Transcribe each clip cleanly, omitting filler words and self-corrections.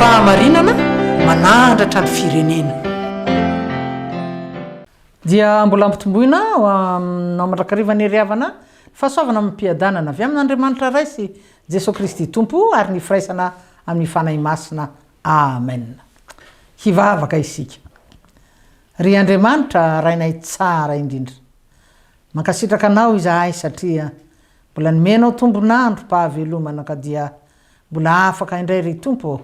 fahamarinana manandratra ny firenena. Dia mbola ampitomboina nao mandrakarivan'ny riavana fahasoavana ampiadanana avy amin'Andriamanitra raisy Jesosy Kristy Tompo ary ny firaisana amin'ny fanahy masina. Amen. Hivavaka isika. Ry Andriamanitra rainay tsara indrindra. Mankasitraka anao izahay satria mbola nomenao tombonandro pahavelomana ka dia mbola afaka indray ry Tompo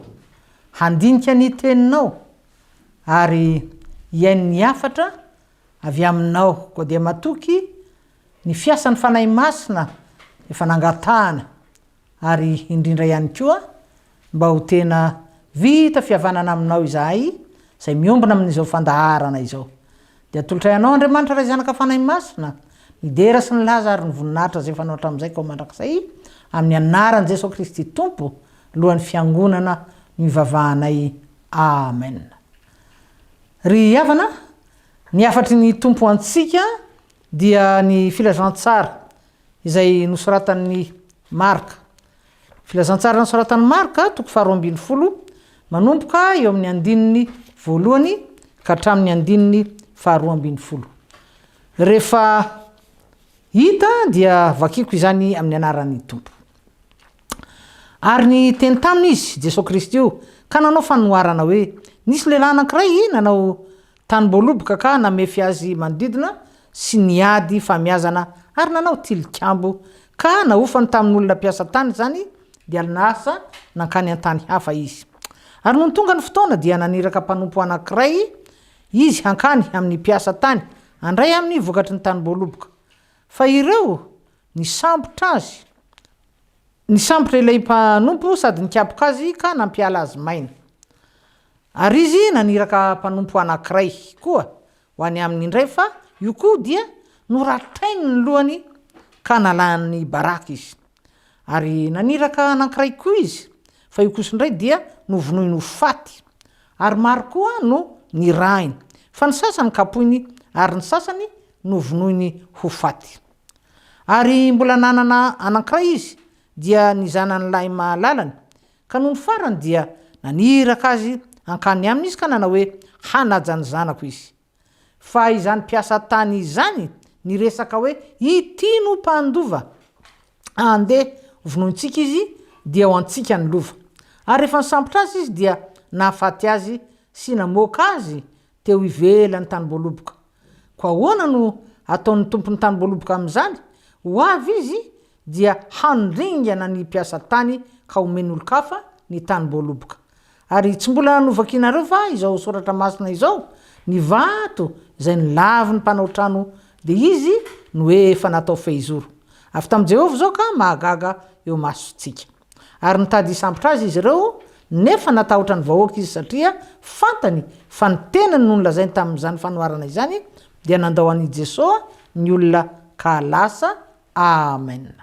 handinika ny teninao ary iain'ny afatra avy aminao koa dia matoky ny fiasan'ny fanahy masina efa nangatahana ary indrindra ihany koa mba ho tena vita fihavanana aminao izahay izay miombona amin'izao fandaharana izao. Dia atolotra ianao Andriamanitra ray zanaka fanahy masina ny dera sy ny laza ary ny voninahitra izay fanao hatramin'izay ka mandrakizay amin'ny anaran'i Jesosy Kristy Tompo lohan'ny fiangonana mivavahanay. Amen. Ry havana, ny afatry ny tompo antsika dia ny filazantsara izay nosoratan'ny Marka. Filazantsara nosoratan'ny Marka toko 12 manomboka eo amin'ny andininy voalohany ka hatramin'ny andininy 12. Rehefa hita dia vakiko izany amin'ny anaran'ny Tompo. Ary ny teny taminy izy Jesosy Kristy io ka nanao fanoharana hoe nisy lehilahy anankiray nanao tanimboloboka ka namefy azy manodidina sy niady famiazana ary nanao tilikambo ka naofany tamin'olona mpiasa tany zany dia nasa nankany an-tany hafa izy. Ary noho tonga ny fotoana dia naniraka mpanompo anankiray izy hankany amin'ny mpiasa tany andray amin'ny vokatry ny tanimboloboka. Fa ireo nisambotra azy. Nisambotra ilay mpanompo sady nikapoka azy ka nampiala azy maina. Ary izy naniraka mpanompo anankiray koa ho any amin'ny indray fa io koa dia noratainy ny lohany ka nalany baraka izy. Ary naniraka anankiray koa izy fa io kosa indray dia novonoiny ho faty. Ary maro koa no nirainy fa ny sasany kapoiny ary ny sasany novonoiny ho faty. Ary mbola nanana anankiray izy dia nizanany lahy mahalalany ka noho ny farany dia naniraka azy hankany aminy izy ka nanao hoe hanajany zanako izy. Fa izany mpiasa tany izany niresaka hoe ity no mpandova andeha vonointsika izy dia ho antsika ny lova. Ary rehefa nisambotra azy izy dia nahafaty azy sy namoaka azy teo ivelan'ny tanimboloboka. Ko ahoana no ataon'ny tompon'ny tanimboloboka amin'izany? Ho avy izy dia handringana ny mpiasa tany ka omen'olo-kafa ny tanimboloboka. Ary tsy mbola novakinareo fa izao soratra masina izao ny vato izay nilavy ny mpanao trano dia izy no efa natao fehizoro. Avy tamin'i Jehovah zao ka mahagaga eo masontsika. Ary nitady hisambotra azy izy ireo nefa natahotra ny vahoaka izy satria fantany fa ny tenany no nolazainy tamin'izany fanoharana izany dia nandao an'i Jesosy ny olona ka lasa. Amen.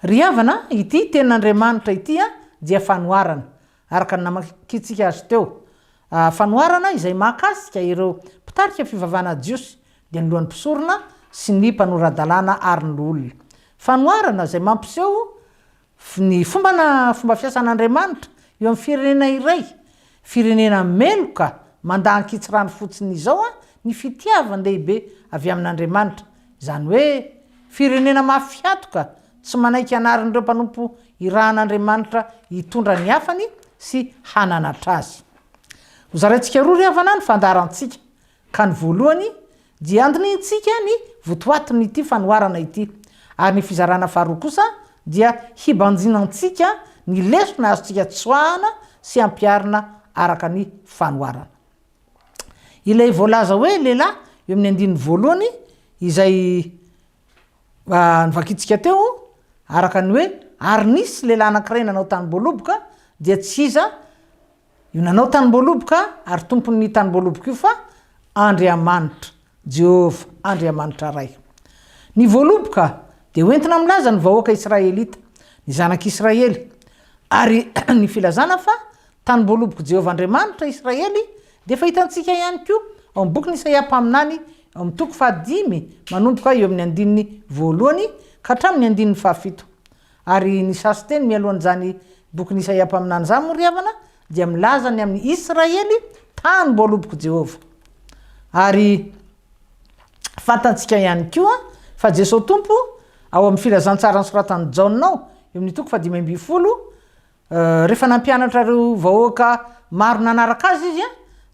Ry havana, ity tenin'Andriamanitra ity dia fanoharana araka ny namakitsika azy teo. Fanoharana izay mahakasika ireo mpitarika fivavahana Jiosy dia ny lohan'ny mpisorona sy ny mpanoradalàna ary ny olona. Fanoharana izay mampiseho ny fomba fiasan'Andriamanitra eo amin'ny firenena iray, firenena meloka mandahankitsy rano fotsiny izao ny fitiavan-dehibe avy amin'Andriamanitra. Izany hoe firenena mafiatoka tsy manaiky anarin'ireo mpanompo irahan'Andriamanitra hitondra ny hafany sy hananatra azy. Ho zaraintsika roa ry havana ny fandaharantsika ka ny voalohany dia andinitsika ny votoatiny ity fanoharana ity ary ny fizarana faharoa kosa dia hibanjinantsika ny lesona azontsika tsoahana sy ampiarina araka ny fanoharana. Ilay voalaza hoe lehilahy eo amin'ny andininy voalohany izay nivakitsika teo araka ny hoe ary nisy lehilahy anankiray nanao tanimboloboka dia tsy iza io nanao tanimboloboka ary tompon'ny tanimboloboka io fa Andriamanitra, Jehovah Andriamanitra ray. Ny voaloboka dia hoentina milaza ny vahoaka Israelita, ny zanak'Israely. Ary ny filazana fa tanimboloboka Jehovah Andriamanitra Israely dia fa hitantsika ihany koa ao amin'ny boky ny Isaia mpaminany ao amin'ny toko 5 manomboka eo amin'ny andininy voalohany ka hatramin'ny andininy 7. Ary ny sasy teny mialohan'izany bokyny Isaia mpaminany zany moa ry havana dia milaza ny amin'ny Israely tany mbo loboko Jehova. Ary fantatsika ihany koa fa Jesosy Tompo ao amin'ny filazantsara ny soratany Jaonao eo amin'ny toko 10 rehefa nampianatra reo vahoaka maro nanaraka azy izy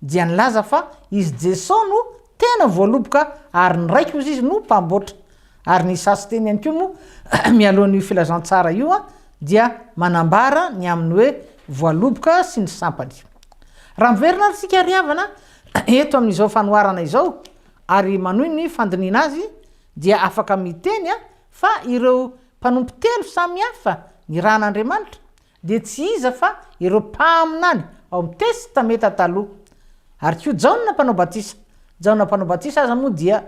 dia nilaza fa izy Jesosy no tena voaloboka ary ny raiky ozy izy no mpamboatra. Ary ny sasy teny ihany koa moa mialohan'ny filazantsara io dia manambara ny amin'ny hoe voaloboka sy ny sampany. Raha miverina sika ry havana eto amin'izao fanoharana izao ary manohy ny fandiniana azy dia afaka miteny fa ireo mpanompo telo samy hafa ny ran'Andriamanitra dia tsy iza fa ireo mpaminany ao amin'ny testameta taloha. Ary koa Jaona mpanao batisa aza moa dia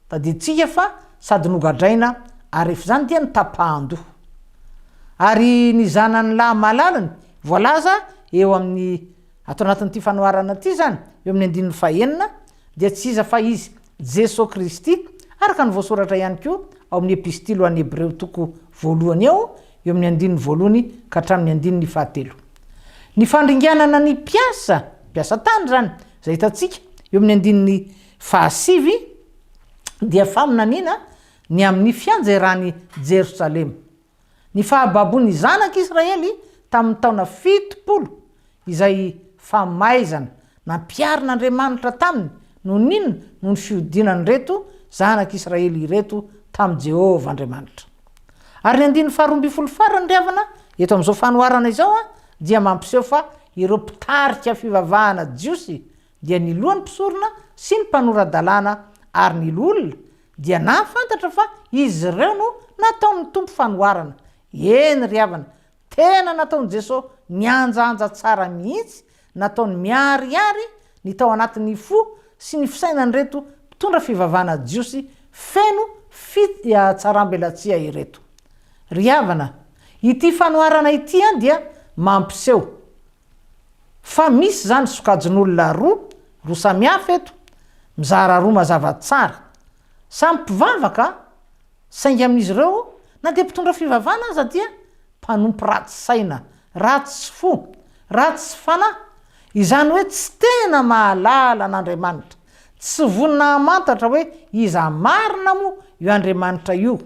tadiditsika fa sady nogadraina ary rehefa zany dia nitapahan-doha. Ary ny zanany lahy malalany voalaza eo amin'ny ato anatin'ity fanoharana ity zany eo amin'ny 9 dia tsy iza fa izy Jesosy Kristy araka ny voasoratra ihany koa ao amin'ny epistily ho an'ny Hebreo toko 1 eo amin'ny 1 ka hatramin'ny 7. Ny fandringanana ny mpiasa tany zany zay hitantsika eo amin'ny 7 dia faminaniana ny amin'ny fianjerany Jerosalema. Ny fahababon'ny zanak'Israely tamin'ny taona 70 izay famaizana nampiarin'Andriamanitra taminy no ninona no ny fiodinany reto zanak'Israely reto tamin'i Jehova Andriamanitra. Ary ny 12 farany ry havana eto amin'izao fanoharana izao dia mampiseho fa ireo mpitarika fivavahana jiosy dia ny lohan'ny mpisorona sy ny mpanora-dalàna ary ny olona dia nahafantatra fa izy ireo no nataon'ny tompo fanoharana. Eny ry havana tena nataon'i Jesosy nianjaanja tsara mihitsy, nataony miariary ny tao anatin'ny fo sy ny fisainany reto mpitondra fivavahana jiosy feno tsarambelatsia ireto. Ry havana ity fanoharana ity dia mampiseho fa misy zany sokajin'olona roa samihafa eto mizara roa mazava tsara samy mpivavaka saingy amin'izy ireo na dia mpitondra fivavahana aza dia mpanompo ratsy saina, ratsy fo, ratsy fanahy. Izany hoe tsy tena mahalala an'Andriamanitra, tsy vonina mantatra hoe iza marina moa io Andriamanitra io.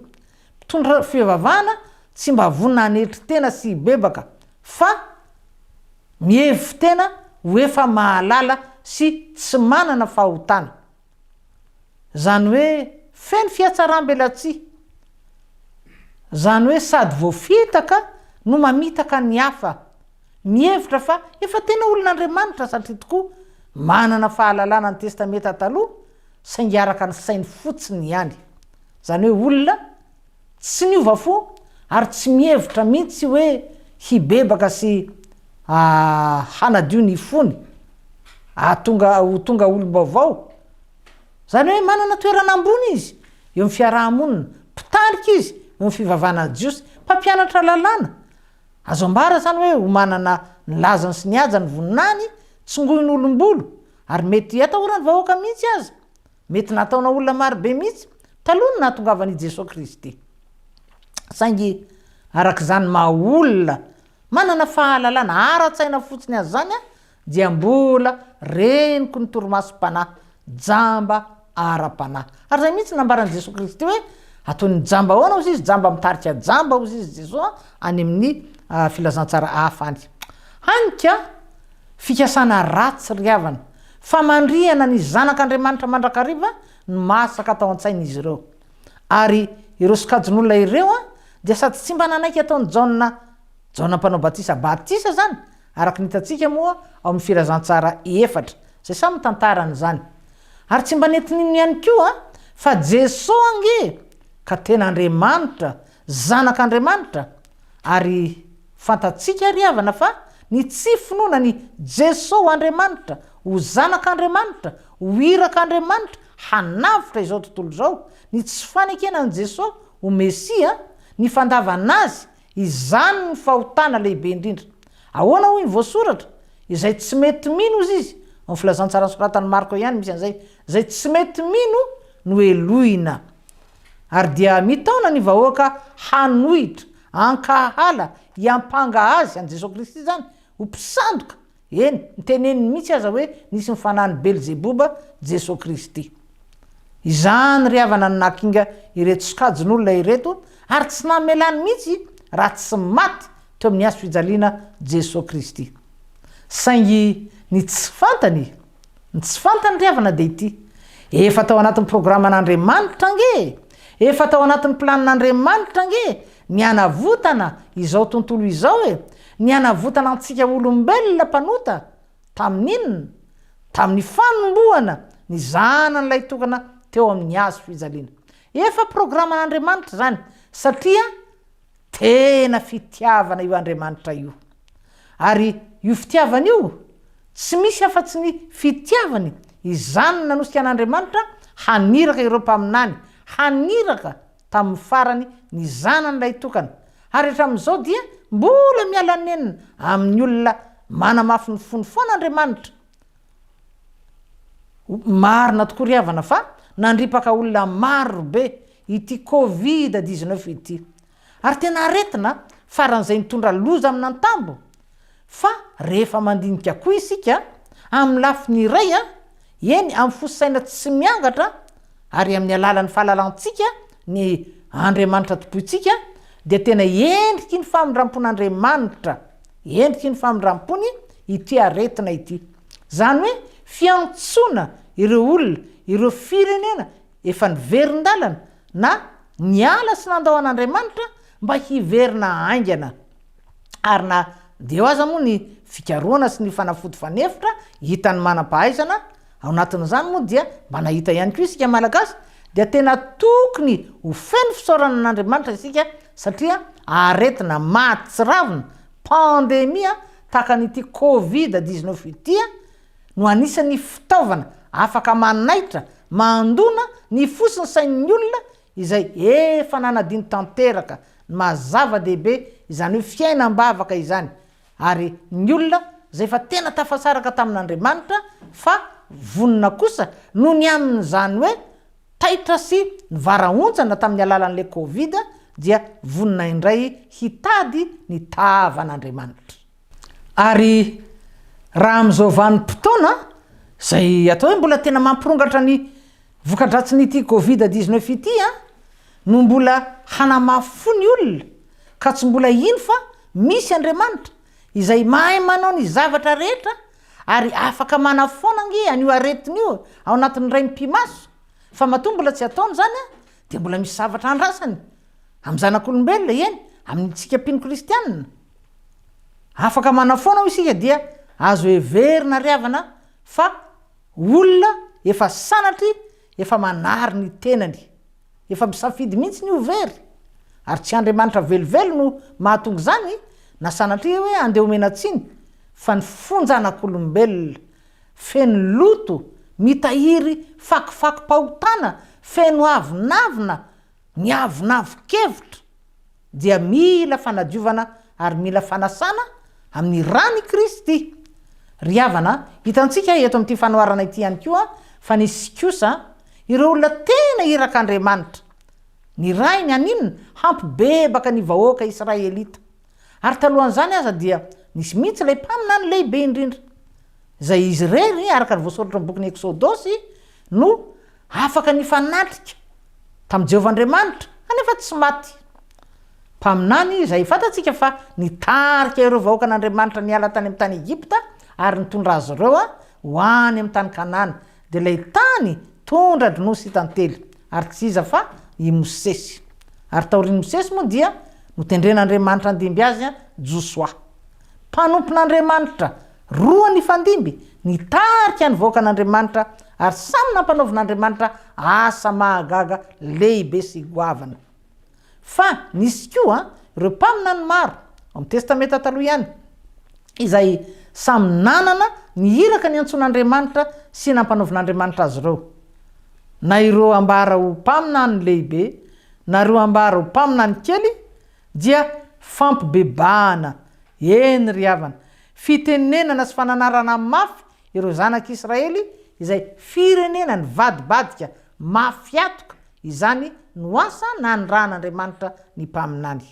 Mpitondra fivavahana tsy mba vonina anetry tena sy bebaka fa mihevy tena ho efa mahalala sy tsy manana fahotana. Zany hoe feno fiatsaram-belatsia. Zany hoe sady voafitaka no mamitaka ny hafa. Mihevitra fa efa tena olon'Andriamanitra satria tokoa manana fahalalana ny testameta taloha saingy araka ny sainy fotsiny ihany. Zany hoe olona tsy niova fo ary tsy mihevitra mihitsy hoe hibebaka sy hanadio ny fony tonga olo-baovao. Zany hoe manana toerana ambony izy eo amin'ny fiarahamonina, mpitarika izy eo amin'ny fivavahana jiosy, mpampianatra lalàna. Azo ambara zany hoe ho manana ny lazany sy ny ajany voninany tsingoin'olombolo ary mety atahorany vahoaka mihitsy aza, mety nataona olona marobe mihitsy taloha no nahatongavan'i Jesosy Kristy. Saingy arak'izany maha-olona manana fahalalana ara-tsaina fotsiny azy zany dia mbola reniko ny torimasom-panahy, jamba ara-panahy. Ary zay mihitsy nambaran'i Jesosy Kristy hoe ataony jamba ahoana ozy izy, jamba mitarika jamba ozy izy Jesosy any amin'ny filazantsara hafa any. Hanika fikasana ratsy ry havana, famandriana ny zanak'Andriamanitra mandrakariva no masaka atao an-tsain'izy ireo. Ary ireo sokajin'olona ireo dia sady tsy mba nanaiky ataony Jaona mpanao batisa zany araka ny hitantsika moa ao amin'ny filazantsara 4 zay samy tantarany zany. Ary tsy mba nentininy ihany koa fa Jesosy ange ka tena Andriamanitra, zanak'Andriamanitra. Ary fantatsika ry havana fa ny tsy finoana ny Jesosy Andriamanitra, ho zanak'Andriamanitra, ho irak'Andriamanitra hanavitra izao tontolo izao, ny tsy fanekena ny Jesosy ho Mesia, ny fandavanazy izany ny fahotana lehibe indrindra. Ahoana hoy ny voasoratra izay tsy mety mino izy amin'ny filazantsara soratany Marko ihany misy an'izay, zay tsy mety mino no elohina. Ary dia mitaona ny vahoaka hanohitra ankahala iampanga azy an Jesosy Kristy zany ho mpisandoka eny niteneniny mihitsy aza hoe nisy mifanany Belzeboba Jesosy Kristy. Izany ry havana nakinga ireto sokajin'olona ireto ary tsy namelany mihitsy raha tsy maty teo amin'ny azo fijaliana Jesosy Kristy. Saingy ny tsy fantany ry havana de ity efa tao anatin'ny programan'Andriamanitra nge, efa tao anatin'ny planin'Andriamanitra nge ny anavotana izao tontolo izao ny anavotana antsika olombelona mpanota tamin'inona, tamin'ny fanombohana ny zanan'ilay tokana teo amin'ny azo fijaliana. Efa programan'Andriamanitra zany satria tena fitiavana io Andriamanitra io. Ary io fitiavana io tsy misy afa-tsy ny fitiavany izany nanosika an'Andriamanitra haniraka ireo mpaminany, haniraka tamin'ny farany ny zanan'ilay tokana. Ary hatramin'izao dia mbola miala nenina amin'ny olona manamafy ny fony foana Andriamanitra. Marina tokoa ry havana fa nandripaka olona maro be ity Covid-19 ity. Ary tena aretina faran'izay nitondra loza amin'ny antambo. Fa rehefa mandinika koa isika amin'ny lafiny iray eny amin'ny fosaina tsy miangatra ary amin'ny alalan'ny fahalalantsika ny Andriamanitra tompoitsika dia tena endriky ny famindram-pon'Andriamanitra, endriky ny famindram-pony ity aretina ity. Zany hoe fiantsoana ireo olona, ireo firenena efa niverin-dalana na niala sy nandao an'Andriamanitra mba hiverina aingana. Ary na deo aza moa ny fikaroana sy ny fanafody fanefitra hitany manam-pahaizana ao anatin'izany moa dia mba nahita ihany koa isika malagasy dia tena tokony ho feno fisaorana an'Andriamanitra isika satria aretina mahatsiravina pandemia tahaka n'ity Covid-19 ity no anisan'ny fitaovana afaka manaitra mandona ny fosiny sain'ny olona izay efa nanadiny tanteraka mazava-dehibe izany hoe fiainam-bavaka izany. Ary ny olona zay fa tena tafasaraka tamin'Andriamanitra fa vonina kosa no ny amin'izany hoe taitra sy ny varaontsana tamin'ny alalan'ilay Covid dia vonina indray hitady ny tavan'Andriamanitra. Ary raha amin'izao vanim-potoana zay atao hoe mbola tena mampirongatra ny voka-dratsin'ity Covid-19 ity no mbola hanamafy fo ny olona ka tsy mbola ino fa misy Andriamanitra izay mahay manao ny zavatra rehetra ary afaka manafoana nge an'io aretiny io ao anatin'ny ray mpimaso. Fa matoa mbola tsy ataony zany dia mbola misy zavatra andrasany amin'ny zanak'olombelona eny amintsika mpino kristianina. Afaka manafoana isika dia azo heverina ry havana fa olona efa sanatry efa manary ny tenany, efa misafidy mihitsy ny overy. Ary tsy Andriamanitra velivelo no mahatonga zany na sanatria hoe andeha omenatsiny fa ny fonjanak'olombelona feno loto mitahiry fakifakim-pahotana feno avinavina ny avinavo-kevitra dia mila fanadiovana ary mila fanasana amin'ny rany Kristy. Ry havana hitantsika eto amin'ity fanoharana ity ihany koa fa nisy kosa ireo olona tena iraka Andriamanitra ny rainy aninona hampibebaka ny vahoaka Israelita. Ary talohan'izany aza dia nisy mihitsy ilay mpaminany lehibe indrindra zay izy rery araka ny voasoratra amin'ny bokin'ny Eksodosy no afaka nifanatrika tamin'i Jehovah'Andriamanitra kanefa tsy maty. Mpaminany izay fantatsika fa nitarika ireo vahoaka an'Andriamanitra niala tany amin'ny tany Egipta ary nitondra azy ireo ho any amin'ny tany Kanana dia ilay tany tondra dronosy tantely ary tsy iza fa i Mosesy. Ary taorian'i Mosesy moa dia notendren'Andriamanitra andimby azy Josoa. Mpanompon'Andriamanitra roa ny fandimby nitarika ny vahoaka an'Andriamanitra ary samy nampanaovin'Andriamanitra asa mahagaga lehibe sy goavana. Fa nisy koa ireo mpaminany maro amin'ny testamenta taloha ihany izay samy nanana ny iraka ny antson'Andriamanitra sy nampanaovin'Andriamanitra azy ireo. Na ireo ambara ho mpaminany lehibe na ireo ambara ho mpaminany kely dia fampibebahana eny ry havana, fitenenana sy fananarana mafy ireo zanak'Israely izay firenena ny vadibadika mafy atoka izany no asa na ny ran'Andriamanitra ny mpaminany.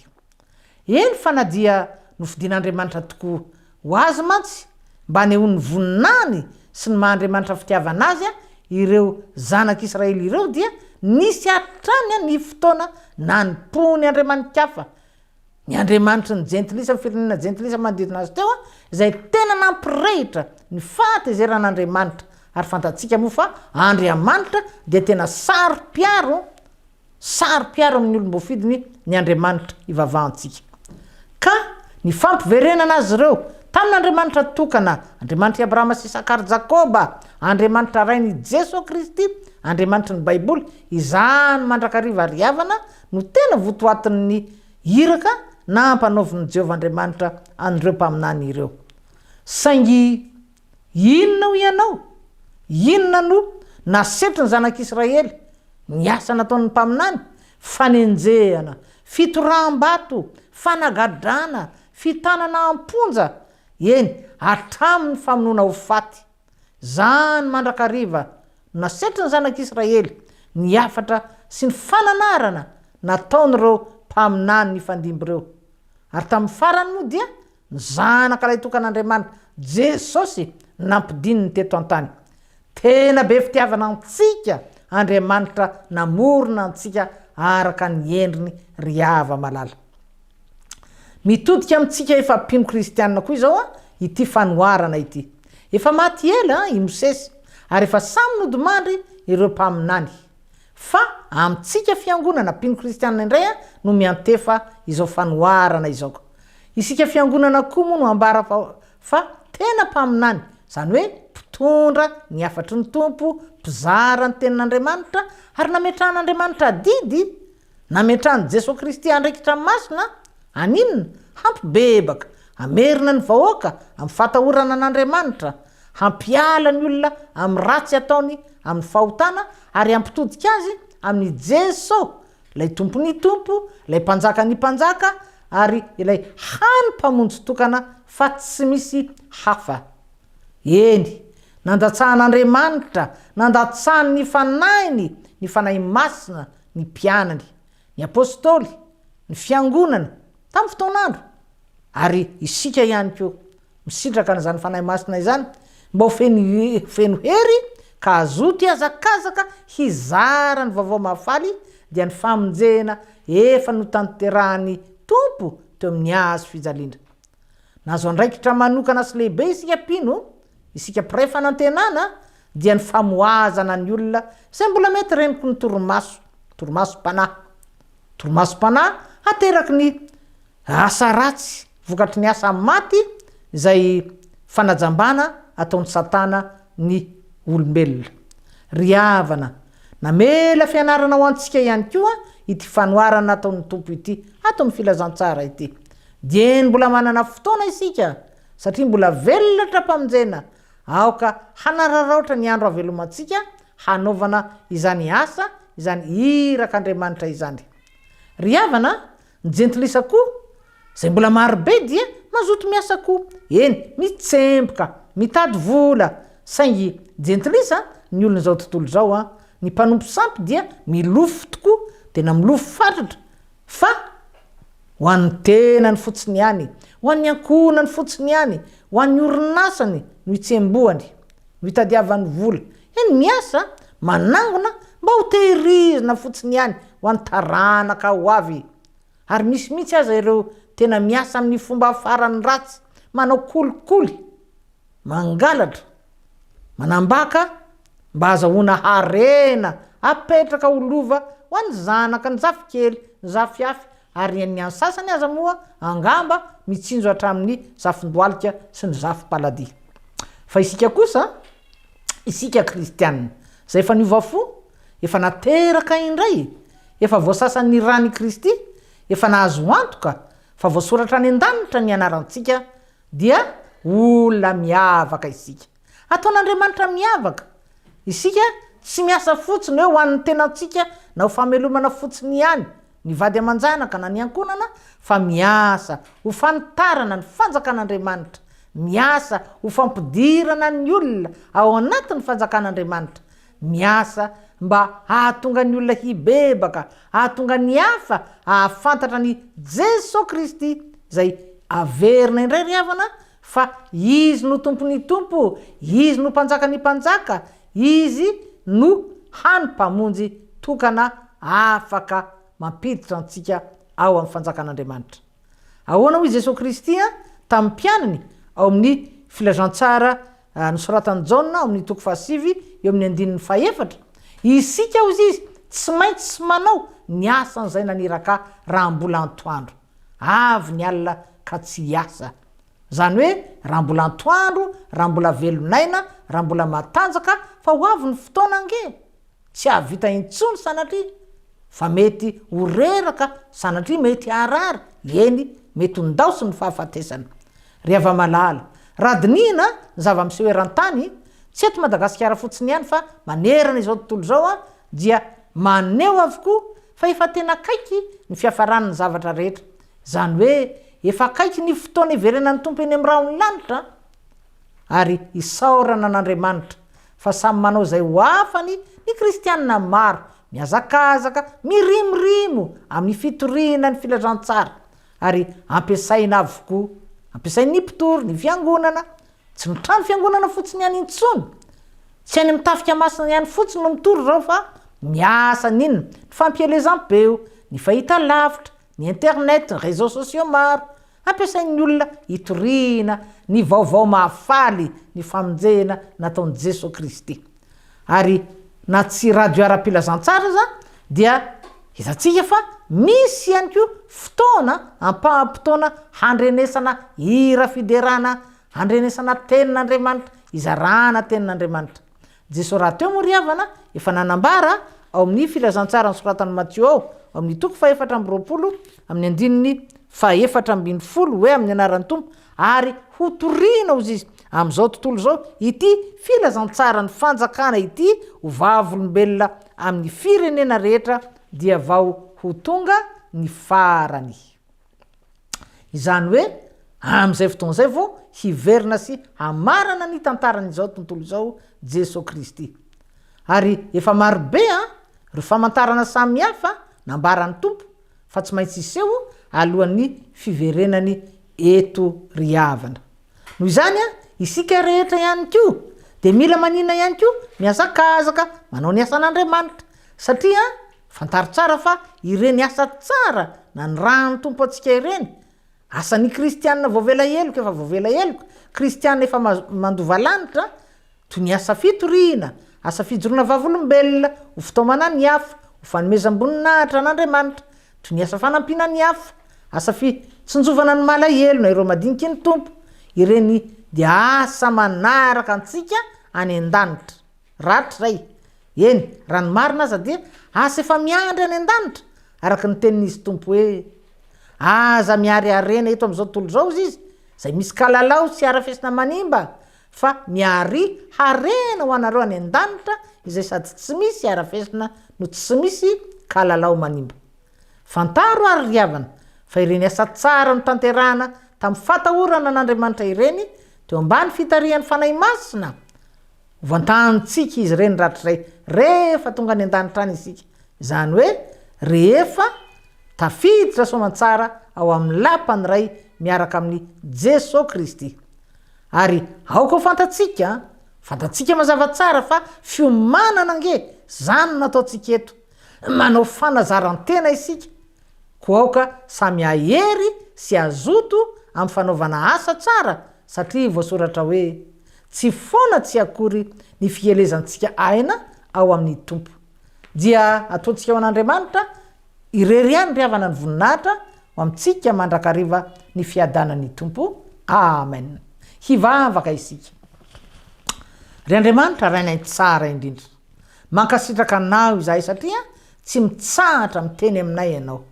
eny fanadia nofidian'andriamanitra tokoa ho azy mantsy mba nehony voninany sy ny mahandriamanitra fitiavana azy ireo zanak'Israely ireo dia nisy atrany ny fotoana nanompoany Andriamanitra ny Andriamanitra ny jentilisa firenena jentilisa manodidina azy teo izay tena nampirehitra ny fahatezeran'Andriamanitra ary fantatsika moa fa Andriamanitra dia tena saro-piaro amin'ny olombofidiny ny Andriamanitra ivavahantsika ka ny fampiverenana azy ireo tamin'Andriamanitra tokana Andriamanitra Abrahama sy Isaka ary Jakoba Andriamanitra rainy Jesosy Kristy Andriamanitra ny Baiboly izany mandrakariva ry havana no tena votoatin'ny iraka na ampanaovin'ny Jehovah Andriamanitra an'ireo mpaminany ireo saingy inona no nasetry ny zanak'Israely ny asa nataon'ny mpaminany fanenjehana fitoraham-bato fanagadrana fitanana amponja eny hatramin'ny famonoana ho faty zany mandrakariva nasetry ny zanak'Israely ny afatra sy ny fananarana nataon'ireo mpaminany ny fandimby ireo ary tamin'ny farany moa dia ny zanaka ilay tokan'Andriamanitra Jesosy nampidininy teto an-tany tena be fitiavana antsika Andriamanitra namorona antsika araka ny endriny ry hava malala mitodika amintsika efa mpino kristianina koa izao ity fanoharana ity efa maty ela i Mosesy ary efa samy nodimandry ireo mpaminany fa amintsika fiangonana mpino kristianina indray no miantefa izao fanoharana izao isika fiangonana koa moa no ambara fa tena mpaminany zany hoe mpitondra ny afatry ny tompo mpizara ny tenin'Andriamanitra ary nametrahan'Andriamanitra didy nametrahany Jesosy Kristy andraikitra masina aninona hampibebaka amerina ny vahoaka amin'ny fatahorana an'Andriamanitra hampiala ny olona amin'ny ratsy ataony amin'ny fahotana ary hampitodika azy amin'ny Jesosy lay tompony tompo lay mpanjaka ny mpanjaka ary ilay hany mpamonjy tokana fa tsy misy hafa eny nandatsahan'Andriamanitra nandatsahany ny fanahy masina ny mpianany ny apôstôly ny fiangonana tamin'ny fotoanandro ary isika ihany koa misitraka n'izany fanahy masina izany mba ho feno hery ka azoty azakazaka hizara ny vaovao mahafaly dia ny famonjena efa no tanterahany tompo teo amin'ny azo fijaliana nazo andraikitra manokana sy lehibe isika mpino isika mpiray fanantenana dia ny famoazana ny olona izay mbola mety reniko ny toromaso-panahy hateraky ny asa ratsy vokatry ny asa maty izay fanajambana ataon'ny satana ny olombelona ry havana namela fianarana ho antsika ihany koa ity fanoharana ataon'ny tompo ity atao amin'ny filazantsara ity dia mbola manana fotoana isika satria mbola velatra mpamonjena aoka hanararaotra ny andro havelomantsika hanaovana izany asa izany irak'Andriamanitra izany ry havana ny jentilisa koa zay mbola marobe dia mazoto miasa koa eny mitsemboka mitady vola saingy jentilisa ny olona zao tontolo zao ny mpanompo sampy dia milofo tokoa tena milofo fatratra fa ho an'ny tenany fotsiny ihany ho an'ny ankonany fotsiny ihany ho an'ny orinasany no itsemboany no hitadiavany vola eny miasa manangona mba ho tehirizina fotsiny ihany ho an'ny taranaka ho avy ary misy mihitsy aza ireo tena miasa amin'ny fomba afarany ratsy manao kolikoly mangalatra manambaka mba azahoana harena apetraka olova ho an'ny zanaka ny zafy kely ny zafy afy ary ny ansasany aza moa angamba mitsinjo hatramin'ny zafin-doalika sy ny zafy-paladia fa isika kosa isika kristianina zay efa niova fo efa nateraka indray efa voasasan'ny rany Kristy efa nahazo antoka fa voasoratra any an-danitra ny anarantsika dia olona miavaka isika ataon'Andriamanitra miavaka isika tsy miasa fotsiny hoe ho an'ny tenantsika na ho famelomana fotsiny ihany ny vady aman-janaka na ny ankonana fa miasa ho fanitarana ny fanjakan'Andriamanitra miasa ho fampidirana ny olona ao anatin'ny fanjakan'Andriamanitra miasa mba ahatonga ny olona hibebaka, ahatonga ny hafa ahafantatra ny Jesosy Kristy zay averina indray ry havana fa izy no tompony tompo, izy no mpanjakany mpanjaka, izy no hany mpamonjy tokana afaka mampiditra antsika ao amin'ny fanjakan'Andriamanitra. Ahoana hoy Jesosy Kristy tamin'ny mpianany ao amin'ny filazantsara nosoratany Jaona ao amin'ny 7 eo amin'ny 4, isika hozy izy tsy maintsy sy manao ny asan'izay naniraka raha mbola antoandro, avy ny alina ka tsy hiasa. Zany hoe raha mbola antoandro, raha mbola velonaina, raha mbola matanjaka, fa ho avy ny fotoana ange tsy avita intsony sanatria, fa mety ho reraka sanatria mety harary, eny mety ho ndaosy ny fahafatesana. Ry hava-malala, raha dinina zava-miseho eran-tany tsy eto Madagasikara fotsiny ihany fa manerana izao tontolo zao dia maneho avokoa fa efa tena akaiky ny fiafaran'ny zavatra rehetra. Zany hoe efa akaiky ny fotoana iverenan'ny tompo eny amin'ny rahony lanitra, ary isaorana an'Andriamanitra fa samy manao zay ho afany ny kristianina maro miazakazaka mirimorimo amin'ny fitoriana ny filazantsara, ary ampiasaina avokoa, ampiasain'ny mpitory ny fiangonana, tsy ny trano fiangonana fotsiny ihany intsony, tsy any mitafika masina ihany fotsiny no mitory zao fa miasa n'inona, ny fampielezam-peo, ny fahita lavitra, ny internet, ny réseaux sociaux maro, ampiasain'ny olona hitoriana ny vaovao mahafaly ny famonjena nataon'i Jesosy Kristy. Ary na tsy radio ara-pilazantsara za dia hitantsika fa misy ihany koa fotoana ampaham-potoana handrenesana hira fiderana, handrenesana tenin'Andriamanitra, izarana tenin'Andriamanitra. Jesosy raha teo moa ry havana efa nanambara ao amin'ny filazantsara ny soratany Matteo ao amin'ny 4:20 amin'ny andininy 4:10 hoe amin'ny anaran'ny tompo, ary ho toriana ozy izy amin'izao tontolo zao ity filazantsara ny fanjakana ity ho vavolombelona amin'ny firenena rehetra dia vao ho tonga ny farany. Izany hoe amin'izay fotoana zay vao hiverina sy hamarana ny tantaran'izao tontolo zao Jesosy Kristy. Ary efa marobe ry famantarana samy hafa nambaran'ny tompo fa tsy maintsy iseho alohan'ny fiverenany eto ry havana. Noho izany isika rehetra ihany koa de mila manina ihany koa miazakazaka manao ny asan'Andriamanitra, satria fantaro tsara fa ireny asa tsara na ny rahan'ny tompo atsika ireny, asan'ny kristianina voavela eloko efa voavela eloko, kristianina efa mandova lanitra, toy ny asa fitoriana, asa fijoroana vavolombelona, ho fitaomana ny hafa, ho fanomezam-boninahitra an'Andriamanitra, toy ny asa fanampina ny hafa, asa fitsinjovana ny malahelo na ireo madiniky ny tompo, ireny dia asa manaraka antsika any an-danitra. Ratra ray. Eny, raha ny marina aza dia asa efa miandry any an-danitra, araka ny tenin'izy tompo hoe aza miary arena eto amin'izao tontolo zao izy, zay misy kalalao sy arafesina manimba, fa miary harena ho anareo any an-danitra izay sady tsy misy arafesina no tsy misy kalalao manimba. Fantaro ary ry havana fa ireny asa tsara no tanterana tamin'ny fatahorana an'Andriamanitra ireny teo ambany fitarihan'ny fanahy masina, voantanitsika izy ireny ratray rehefa tonga ny an-danitra any isika. Zany hoe rehefa tafiditra soamantsara ao amin'ny lapany ray miaraka amin'ny Jesosy Kristy. Ary aoka fantatsika mazava tsara fa fiomanana nge zany nataotsika eto, manao fanazarantena isika, ko aoka samy ahery sy azoto amin'ny fanaovana asa tsara, satria voasoratra hoe tsy foana tsy akory ny fielezantsika aina ao amin'ny tompo. Dia ataontsika ao an'Andriamanitra irery ihany ry havana ny voninahitra ho amintsika mandrakariva ny fiadanan'ny tompo. Amen. Hivavaka isika. Ry Andriamanitra rainay tsara indrindra, mankasitraka anao izahay satria tsy mitsahatra miteny aminay ianao,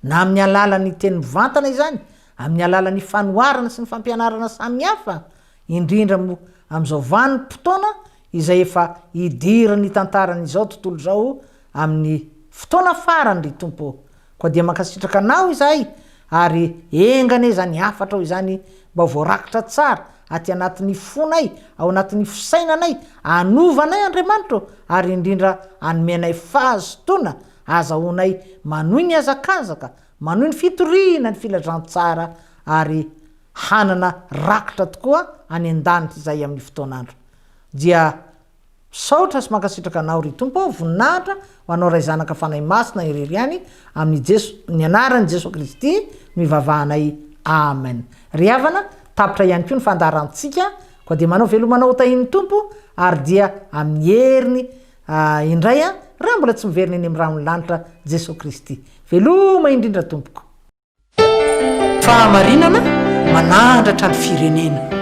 na amin'ny alalan'ny teny mivantana izany, amin'ny alalan'ny fanoharana sy ny fampianarana samy hafa, indrindra mo amin'izao vanim-potoana izay efa hidira ny tantaran'izao tontolo zao amin'ny fotoana farany ry tompo. Koa dia mankasitraka anao izahay ary engane zany afatra o izany mba voarakitra tsara aty anatin'ny fonay ao anatin'ny fisainanay anovanay Andriamanitra ary indrindra anomenay fahazotona azahoanay manohy ny azakazaka manohy ny fitoriana ny filazantsara ary hanana rakitra tokoa any an-danitra izay amin'ny fotoanandro dia saotra sy mankasitraka anao ry tompo voninahitra ho anao ray zanaka fanahy masina irery any amin'ny ny anaran'i Jesosy Kristy mivavahanay amen. Ry havana tapitra ihany koa ny fandarantsika koa dia manao velomanao tahin'ny tompo ary dia amin'ny heriny indray raha mbola tsy miverina eny amin'ny ranon'ny lanitra Jesosy Kristy. Veloma indrindra tompoko. Fahamarinana manandratra ny firenena.